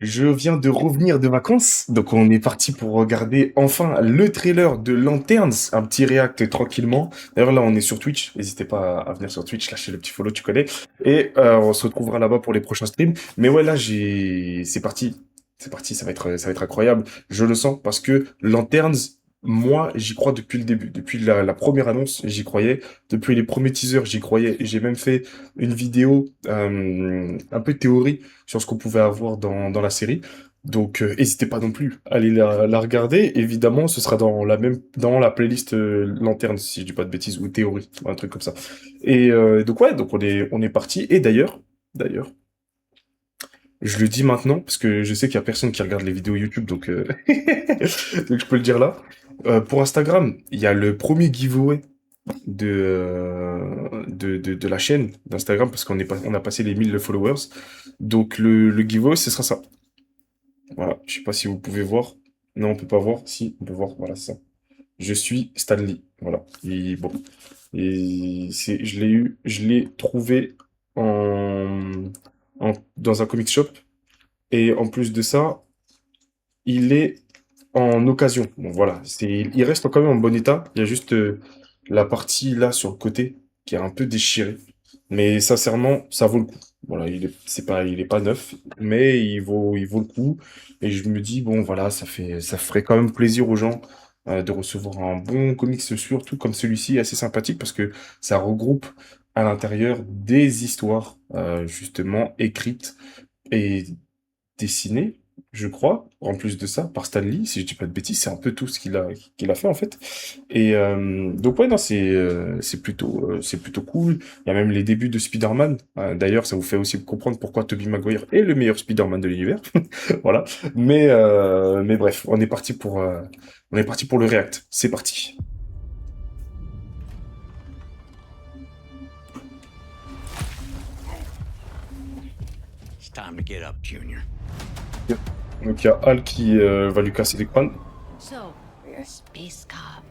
Je viens de revenir de vacances, donc on est parti pour regarder enfin le trailer de Lanterns, un petit react tranquillement. D'ailleurs là on est sur Twitch, n'hésitez pas à venir sur Twitch, lâcher le petit follow, tu connais. Et on se retrouvera là-bas pour les prochains streams. Mais ouais là c'est parti, ça va être incroyable. Je le sens parce que Lanterns, moi j'y crois depuis le début, depuis la première annonce j'y croyais, depuis les premiers teasers j'y croyais. J'ai même fait une vidéo un peu théorie sur ce qu'on pouvait avoir dans la série. Donc, n'hésitez pas non plus à aller la regarder. Évidemment, ce sera dans la playlist Lanterne, si je dis pas de bêtises, ou Théorie, un truc comme ça. Et donc ouais, donc on est parti. Et d'ailleurs, je le dis maintenant parce que je sais qu'il y a personne qui regarde les vidéos YouTube, donc donc je peux le dire là. Pour Instagram, il y a le premier giveaway de la chaîne d'Instagram parce on a passé les 1000 followers. Donc le giveaway, ce sera ça. Voilà, je sais pas si vous pouvez voir. Non, on peut pas voir. Si, on peut voir. Voilà, c'est ça. Je suis Stanley. Voilà. Et bon. Je l'ai trouvé en, dans un comic shop. Et en plus de ça, il est en occasion. Bon, voilà. Il reste quand même en bon état. Il y a juste la partie là sur le côté qui est un peu déchirée. Mais sincèrement, ça vaut le coup. Voilà, il est pas neuf, mais il vaut le coup. Et je me dis, bon, voilà, ça ferait quand même plaisir aux gens de recevoir un bon comics, surtout comme celui-ci, assez sympathique parce que ça regroupe à l'intérieur des histoires, justement, écrites et dessiné, je crois, en plus de ça, par Stan Lee, si je dis pas de bêtises, c'est un peu tout ce qu'il a fait en fait. Et donc ouais, non, c'est plutôt cool. Il y a même les débuts de Spider-Man. D'ailleurs, ça vous fait aussi comprendre pourquoi Tobey Maguire est le meilleur Spider-Man de l'univers. Voilà. Mais bref, on est parti pour le React. C'est parti. It's time to get up, Junior. Donc il y a Hal qui va lui casser les crânes. So, you're a space cop.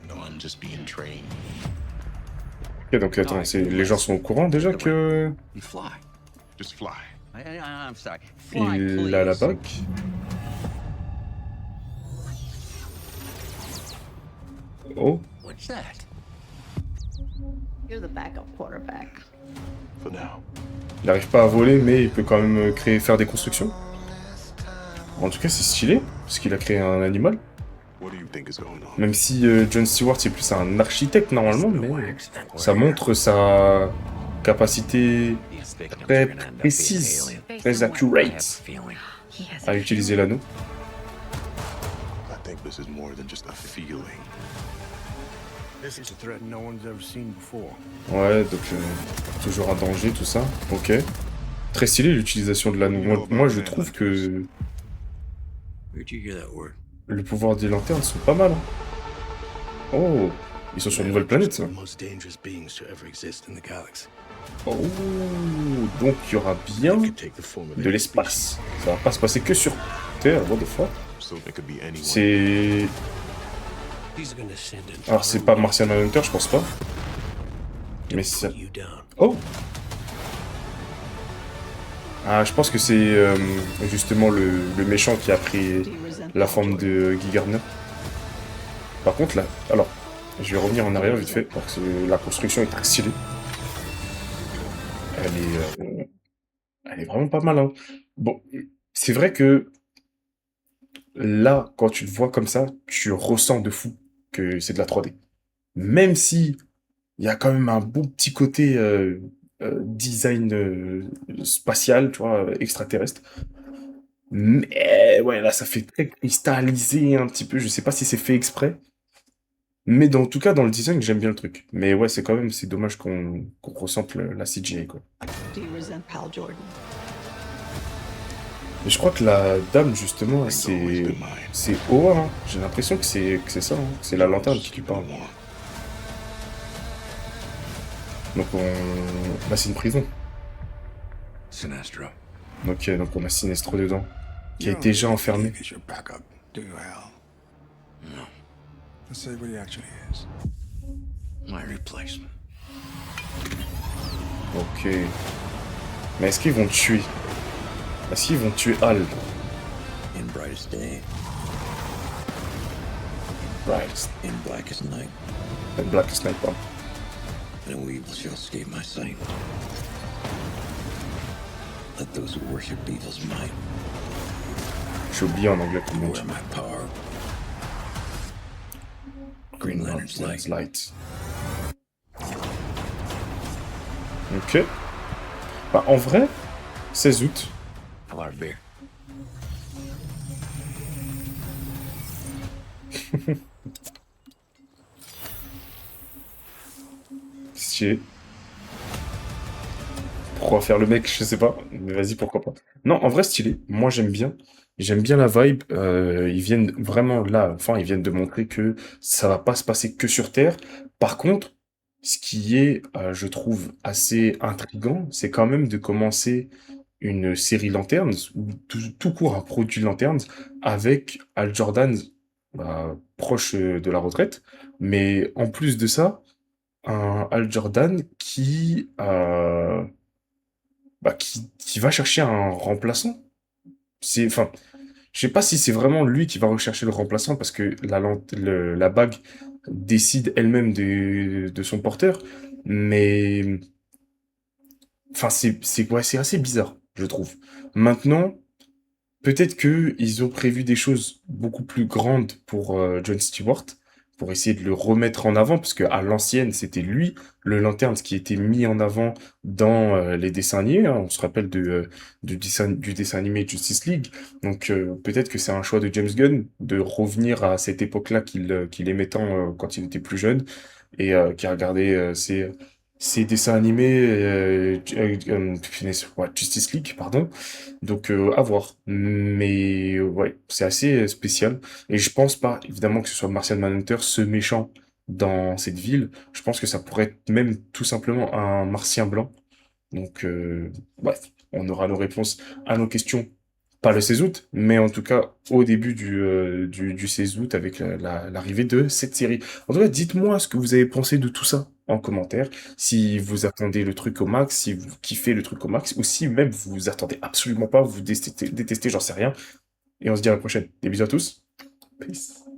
No, I'm just being trained. Ok, donc attends, les gens sont au courant déjà que You fly. Just fly. I'm sorry. Fly, il a la please. bague. Oh. What's that? You're the backup quarterback. For now. Il n'arrive pas à voler, mais il peut quand même faire des constructions. En tout cas, c'est stylé, parce qu'il a créé un animal. What do you think is going on? Même si John Stewart, c'est plus un architecte normalement, mais ça montre sa capacité très précise, très accurate He has à a utiliser l'anneau. I think this is more than just a feeling. This is a threat no one's ever seen before. Ouais, donc toujours un danger, tout ça. Ok. Très stylé l'utilisation de l'anneau. Moi, je trouve que Where'd you hear that word? le pouvoir des lanternes sont pas mal. Hein. Oh, ils sont sur une nouvelle planète, ça. The most dangerous beings to ever exist in the galaxy. Oh, donc il y aura bien They could take the form of de any l'espace. Ça va pas se passer que sur Terre, what the fuck. So it could be anyone. C'est... species. These are gonna send an Alors c'est pas Martian Manhunter, je pense pas. Mais to c'est... put you down. Oh. Ah, je pense que c'est justement le méchant qui a pris la forme de Guy Gardner. Par contre là... Alors, je vais revenir en arrière vite fait, parce que la construction est très stylée. Elle est vraiment pas mal, hein. Bon, c'est vrai que là, quand tu le vois comme ça, tu ressens de fou que c'est de la 3D. Même si il y a quand même un bon petit côté design spatial, tu vois, extraterrestre. Mais ouais, là, ça fait très cristallisé un petit peu. Je sais pas si c'est fait exprès. Mais dans tout cas, dans le design, j'aime bien le truc. Mais ouais, c'est dommage qu'on ressente la CGI, quoi. Do you resent Pal Jordan? Mais je crois que la dame, justement, c'est Oa, hein. J'ai l'impression que c'est ça, hein. C'est la lanterne qui lui parle. Donc là, c'est une prison. Sinestro. Ok, donc on a Sinestro dedans, qui You est don't déjà really enfermé. think he's your backup, do you, Hal? No. Let's say what he actually is. My replacement. Ok. Mais est-ce qu'ils vont le tuer? Est-ce qu'ils vont tuer Hal? In brightest day, Right. in blackest night, Black Sniper. no evil shall escape my sight. Let those who worship evil's might J'ai oublié en anglais comment on beware dit. my power. Green Lantern's light. Light. Ok. Bah, en vrai, 16 août. How about a beer? Stylé. Pourquoi faire le mec? Je sais pas. Mais vas-y, pourquoi pas. Non, en vrai, stylé. Moi, j'aime bien. J'aime bien la vibe. Ils viennent vraiment là. Enfin, ils viennent de montrer que ça va pas se passer que sur Terre. Par contre, ce qui est, je trouve, assez intriguant, c'est quand même de commencer une série Lanterns, ou tout court un produit Lanterns, avec Hal Jordan bah, proche de la retraite. Mais en plus de ça, un Hal Jordan qui va chercher un remplaçant. Enfin, je sais pas si c'est vraiment lui qui va rechercher le remplaçant parce que la bague décide elle-même de son porteur, mais enfin ouais, c'est assez bizarre, je trouve. Maintenant, peut-être que ils ont prévu des choses beaucoup plus grandes pour John Stewart, pour essayer de le remettre en avant, parce que à l'ancienne, c'était lui, le Lanterne, qui était mis en avant dans les dessins animés. Hein. On se rappelle du dessin animé Justice League. Donc peut-être que c'est un choix de James Gunn de revenir à cette époque-là qu'il aimait tant quand il était plus jeune et qui a regardé ses dessins animés, ouais, Justice League, pardon. Donc à voir. Mais ouais, c'est assez spécial. Et je pense pas, évidemment, que ce soit Martian Manhunter, ce méchant dans cette ville. Je pense que ça pourrait être même tout simplement un Martien blanc. Donc bref, on aura nos réponses à nos questions. Pas le 16 août, mais en tout cas au début du 16 août avec l'arrivée de cette série. En tout cas, dites-moi ce que vous avez pensé de tout ça en commentaire. Si vous attendez le truc au max, si vous kiffez le truc au max, ou si même vous attendez absolument pas, vous détestez, j'en sais rien. Et on se dit à la prochaine. Des bisous à tous. Peace.